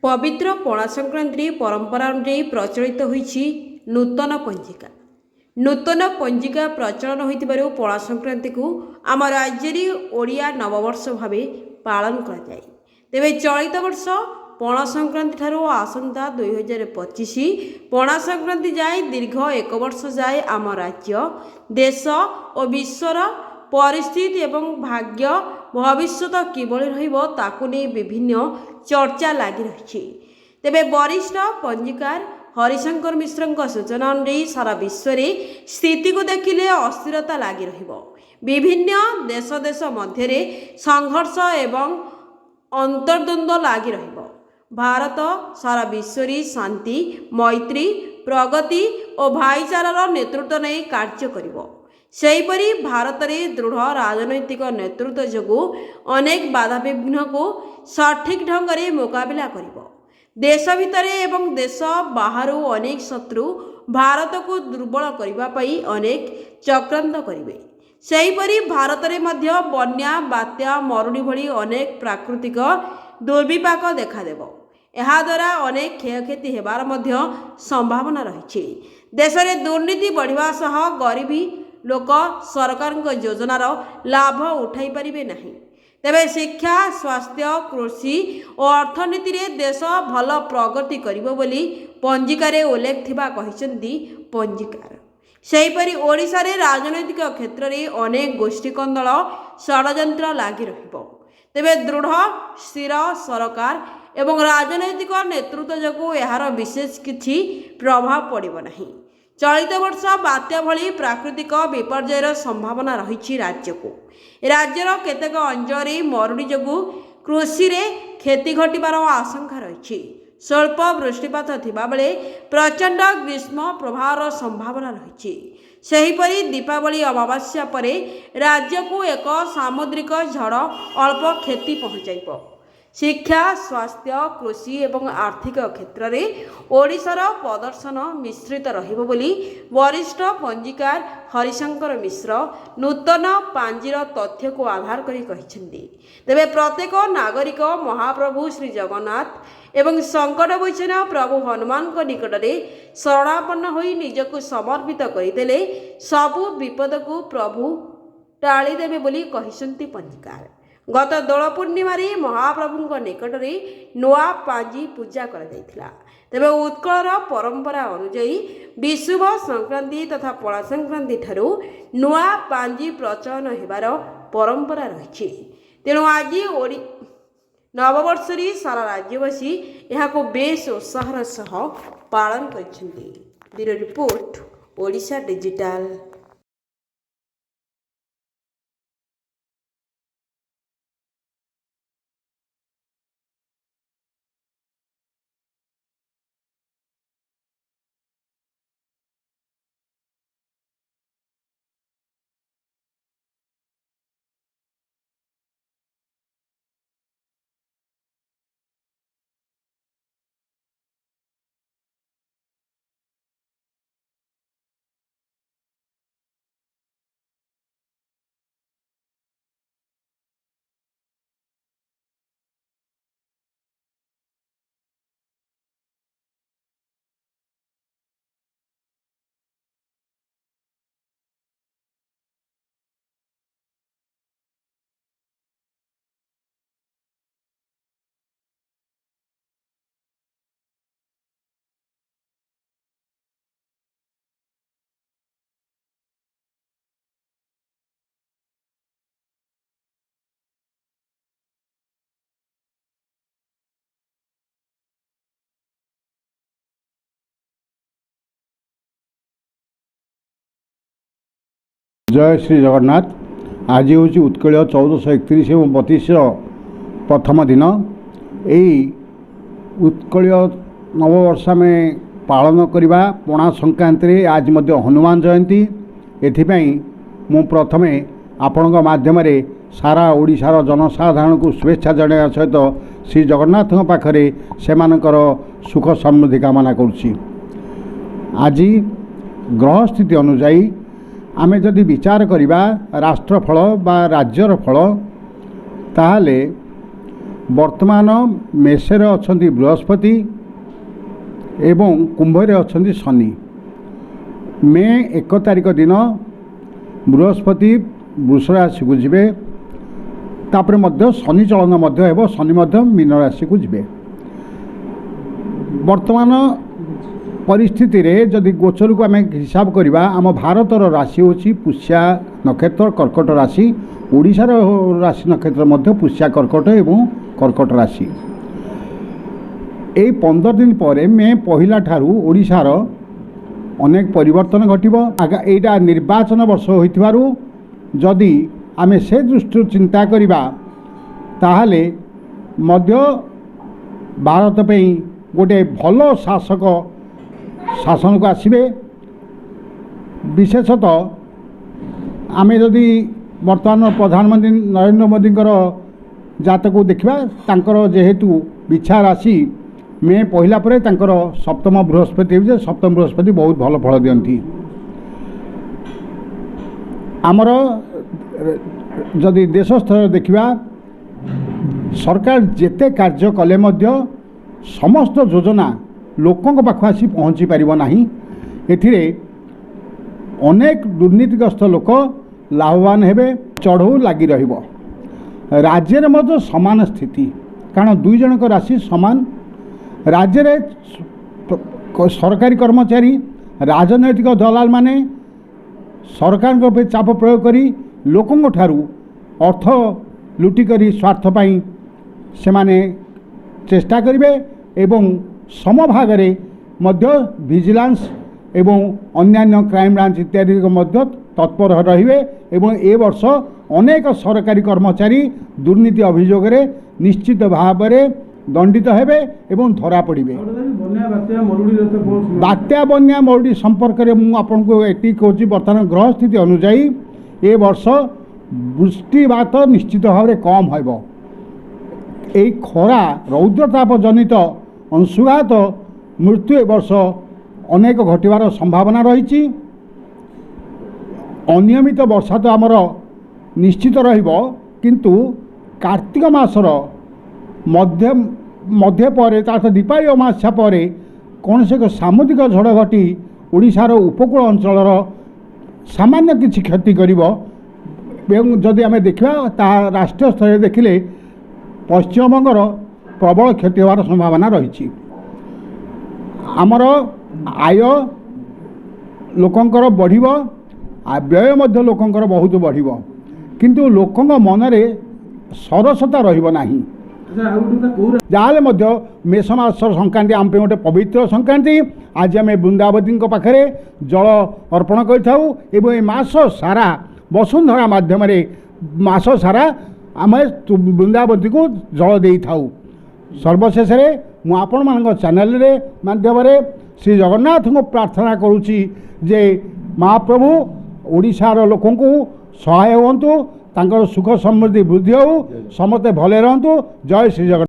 पवित्र पणा संक्रांति परंपरा अनुଯାयी प्रचलित होईछि नूतन पंजिका। नूतन पंजिका प्रचलन होइतिबारु पणा संक्रांति को आम राज्य ओडिया नववर्ष भाव पालन करा जाय। तेबे चलित वर्ष पणा संक्रांति ठारू आसंता 2025 पणा संक्रांति जाए दीर्घ एक वर्ष जाए आम राज्य देश और विश्वर परिस्थिति एवं भाग्य भविष्यत किभଳି रहिबो ताकु नै विभिन्न चर्चा लगी रही। तेबे वरिष्ठ पंजिकार हरिशंकर मिश्र सूचना अनुसार सारा विश्व में स्थिति को देखिले अस्थिरता लगी रहिबो। विभिन्न देश देश मध्य संघर्ष एवं अंतर्द्वंद्व लगी रहिबो। भारत सारा विश्व में शांति मैत्री प्रगति और भाईचारार नेतृत्व नहीं कार्य करिबो। सेहीपरि भारत में दृढ़ राजनैतिक नेतृत्व जोगु अनेक बाधा विघ्न को सठिक ढंग से मुकाबला करिबो। देश भितर एवं देश बाहर अनेक शत्रु भारत को दुर्बल करने पाई अनेक चक्रांत करिवे। सेहीपरि भारत में मध्य बन्या बात्या मरुड़ी भली अनेक प्राकृतिक दुर्विपाक देखादेव। एहा द्वारा अनेक क्षयक्षति हेबार मध्य संभावना रही। देश में दुर्नीति बढ़िबा सह गरीबी लोक सरकार योजनार लाभ उठाई पारिबे नहीं। तेबे शिक्षा स्वास्थ्य कृषि और अर्थनीति रे देश भल प्रगति करिबो बोली पंजिकारे उल्लेख थिबा कहिसेंती पंजिकार। सेहीपरि ओडिशा रे राजनैतिक क्षेत्र में अनेक गोष्ठी कंदल षड्यंत्र लागी रहिबो। तेबे दृढ़ स्थिर सरकार एवं राजनैतिक नेतृत्व जोगु एहार विशेष किछि प्रभाव पड़िबो नहीं। चलित वर्ष बात्या भली प्राकृतिक विपर्ययर संभावना रही। राज्यर केतेक अंचल मरुड़ी जोगु कृषि रे क्षति घटिबार आशंका रही। स्वल्प वृष्टिपात थिबा बेले प्रचंड ग्रीष्म प्रभावर संभावना रही। सेहीपरि दीपावली अमावास्या परे राज्य को एक सामुद्रिक झड़ अल्प क्षति पहुंचाइब। शिक्षा स्वास्थ्य कृषि एवं आर्थिक क्षेत्र में ओडिशार प्रदर्शन मिश्रित रहिबो बोली वरिष्ठ पंजिकार हरिशंकर मिश्र नूतन पांजीर तथ्य को आधार करी कहिसेंती। तेबे प्रत्येक नागरिक महाप्रभु श्री जगन्नाथ एवं संकट मोचन प्रभु हनुमान को निकट में शरणापन्न होई निजको समर्पित करदेले सबु विपद को प्रभु टाली देबे बोली कहिसेंती पंजिकार। गत दोल पूर्णिमा महाप्रभु निकट में नुआ पांजी पूजा कर तेबे उत्कलर परंपरा अनुजाई विशुभ संक्रांति तथा पणा संक्रांति ठारू नुआ पांजी प्रचलन हेबार परंपरा रही। तेणु आज नववर्ष सारा राज्यवासी यहां बेस उत्साहर सह पालन करछन्ती। Bureau report Odisha digital. जय श्री जगन्नाथ। आज हूँ उत्कल 1431 एवं 32 प्रथम दिन। यही उत्कल नववर्ष में पालन करवा पणा संक्रांति आज मध्य हनुमान जयंती। एथिपाई मु प्रथमे आपण माध्यम सारा ओडिशार जनसाधारण को शुभेच्छा जनाया सहित श्री जगन्नाथ पाखरे सेमानकर सुख समृद्धि कामना करुछि। आज ग्रह स्थिति अनुजाई आमे जदि विचार करिबा राष्ट्रफल बा राज्यर फल ताहले ବର୍ତ୍ତମାନ ମେଷରେ ଅଛନ୍ତି ବୃହସ୍ପତି ଏବଂ କୁମ୍ଭରେ ଅଛନ୍ତି ଶନି। ମେ 1 ତାରିଖ ଦିନ ବୃହସ୍ପତି ବୃଷ ରାଶିକୁ ଯିବେ, ତାପରେ ମଧ୍ୟ ଶନି ଚଳନ ମଧ୍ୟ ହେବ, ଶନି ମଧ୍ୟ ମୀନ ରାଶିକୁ ଯିବେ। ବର୍ତ୍ତମାନ ପରିସ୍ଥିତିରେ ଯଦି ଗୋଚରକୁ ଆମେ ହିସାବ କରିବା, ଆମ ଭାରତର ରାଶି ହେଉଛି ପୁଷ୍ୟା ନକ୍ଷତ୍ର କର୍କଟ ରାଶି, ଓଡ଼ିଶାର ରାଶି ନକ୍ଷତ୍ର ମଧ୍ୟ ପୁଷ୍ୟା କର୍କଟ ଏବଂ କର୍କଟ ରାଶି। এই 15 ଦିନ ପରେ ମେ 1 ଠାରୁ ଓଡ଼ିଶାର ଅନେକ ପରିବର୍ତ୍ତନ ଘଟିବ। ଏଇଟା ନିର୍ବାଚନ ବର୍ଷ ହୋଇଥିବାରୁ ଯଦି ଆମେ ସେ ଦୃଷ୍ଟିରୁ ଚିନ୍ତା କରିବା ତାହେଲେ ମଧ୍ୟ ଭାରତ ପାଇଁ ଗୋଟେ ଭଲ ଶାସକ ଶାସନକୁ ଆସିବେ। ବିଶେଷତଃ ଆମେ ଯଦି ବର୍ତ୍ତମାନ ପ୍ରଧାନମନ୍ତ୍ରୀ ନରେନ୍ଦ୍ର ମୋଦିଙ୍କର ଜାତକୁ ଦେଖିବା, ତାଙ୍କର ଯେହେତୁ ବିଛା ରାଶି ମେ 1 ପରେ ତାଙ୍କର ସପ୍ତମ ବୃହସ୍ପତି ହେଉଛି, ସପ୍ତମ ବୃହସ୍ପତି ବହୁତ ଭଲ ଫଳ ଦିଅନ୍ତି। ଆମର ଯଦି ଦେଶ ସ୍ତରରେ ଦେଖିବା, ସରକାର ଯେତେ କାର୍ଯ୍ୟ କଲେ ମଧ୍ୟ ସମସ୍ତ ଯୋଜନା ଲୋକଙ୍କ ପାଖକୁ ଆସି ପହଞ୍ଚି ପାରିବ ନାହିଁ। ଏଥିରେ ଅନେକ ଦୁର୍ନୀତିଗ୍ରସ୍ତ ଲୋକ ଲାଭବାନ ହେବେ, ଚଢ଼ଉ ଲାଗି ରହିବ। ରାଜ୍ୟରେ ମଧ୍ୟ ସମାନ ସ୍ଥିତି, କାରଣ ଦୁଇ ଜଣଙ୍କ ରାଶି ସମାନ। ରାଜ୍ୟରେ ସରକାରୀ କର୍ମଚାରୀ, ରାଜନୈତିକ ଦଲାଲ ମାନେ ସରକାରଙ୍କ ଉପରେ ଚାପ ପ୍ରୟୋଗ କରି ଲୋକଙ୍କ ଠାରୁ ଅର୍ଥ ଲୁଟି କରି ସ୍ୱାର୍ଥ ପାଇଁ ସେମାନେ ଚେଷ୍ଟା କରିବେ ଏବଂ ସମଭାଗରେ ମଧ୍ୟ ଭିଜିଲାନ୍ସ ଏବଂ ଅନ୍ୟାନ୍ୟ କ୍ରାଇମ୍ ବ୍ରାଞ୍ଚ ଇତ୍ୟାଦି ମଧ୍ୟ ତତ୍ପର ରହିବେ ଏବଂ ଏ ବର୍ଷ ଅନେକ ସରକାରୀ କର୍ମଚାରୀ ଦୁର୍ନୀତି ଅଭିଯୋଗରେ ନିଶ୍ଚିତ ଭାବରେ ଦଣ୍ଡିତ ହେବେ ଏବଂ ଧରା ପଡ଼ିବେ। ବାତ୍ୟା ବନ୍ୟା ମରୁଡ଼ି ସମ୍ପର୍କରେ ମୁଁ ଆପଣଙ୍କୁ ଏତିକି କହୁଛି, ବର୍ତ୍ତମାନ ଗ୍ରହ ସ୍ଥିତି ଅନୁଯାୟୀ ଏ ବର୍ଷ ବୃଷ୍ଟିପାତ ନିଶ୍ଚିତ ଭାବରେ କମ୍ ହେବ। এই ଖରା ରୌଦ୍ରତାପ ଜନିତ ଅଂଶୁଘାତ ମୃତ୍ୟୁ ଏ ବର୍ଷ ଅନେକ ଘଟିବାର ସମ୍ଭାବନା ରହିଛି। ଅନିୟମିତ ବର୍ଷା ତ ଆମର ନିଶ୍ଚିତ ରହିବ, କିନ୍ତୁ କାର୍ତ୍ତିକ ମାସର ମଧ୍ୟ ପରେ ତା ଦୀପାବଳି ଅମାବାସ୍ୟା ପରେ କୌଣସି ଏକ ସାମୁଦ୍ରିକ ଝଡ଼ ଘଟି ଓଡ଼ିଶାର ଉପକୂଳ ଅଞ୍ଚଳର ସାମାନ୍ୟ କିଛି କ୍ଷତି କରିବ ଏବଂ ଯଦି ଆମେ ଦେଖିବା ତାହା ରାଷ୍ଟ୍ରୀୟ ସ୍ତରରେ ଦେଖିଲେ ପଶ୍ଚିମବଙ୍ଗର ପ୍ରବଳ କ୍ଷତି ହେବାର ସମ୍ଭାବନା ରହିଛି। ଆମର ଆୟ ଲୋକଙ୍କର ବଢ଼ିବ, ବ୍ୟୟ ମଧ୍ୟ ଲୋକଙ୍କର ବହୁତ ବଢ଼ିବ, କିନ୍ତୁ ଲୋକଙ୍କ ମନରେ ସରସତା ରହିବ ନାହିଁ। ଯାହାହେଲେ ମଧ୍ୟ ମେଷ ମାସର ସଂକ୍ରାନ୍ତି ଆମ ପାଇଁ ଗୋଟେ ପବିତ୍ର ସଂକ୍ରାନ୍ତି। ଆଜି ଆମେ ବୃନ୍ଦାବତୀଙ୍କ ପାଖରେ ଜଳ ଅର୍ପଣ କରିଥାଉ ଏବଂ ଏ ମାସ ସାରା ବସୁନ୍ଧରା ମାଧ୍ୟମରେ ମାସ ସାରା ଆମେ ବୃନ୍ଦାବତୀକୁ ଜଳ ଦେଇଥାଉ। ସର୍ବଶେଷରେ ମୁଁ ଆପଣମାନଙ୍କ ଚ୍ୟାନେଲରେ ମାଧ୍ୟମରେ ଶ୍ରୀ ଜଗନ୍ନାଥଙ୍କୁ ପ୍ରାର୍ଥନା କରୁଛି ଯେ ମହାପ୍ରଭୁ ଓଡ଼ିଶାର ଲୋକଙ୍କୁ ସହାୟ ହୁଅନ୍ତୁ, ତାଙ୍କର ସୁଖ ସମୃଦ୍ଧି ବୃଦ୍ଧି ହେଉ, ସମସ୍ତେ ଭଲରେ ରହନ୍ତୁ। ଜୟ ଶ୍ରୀ ଜଗନ୍ନାଥ।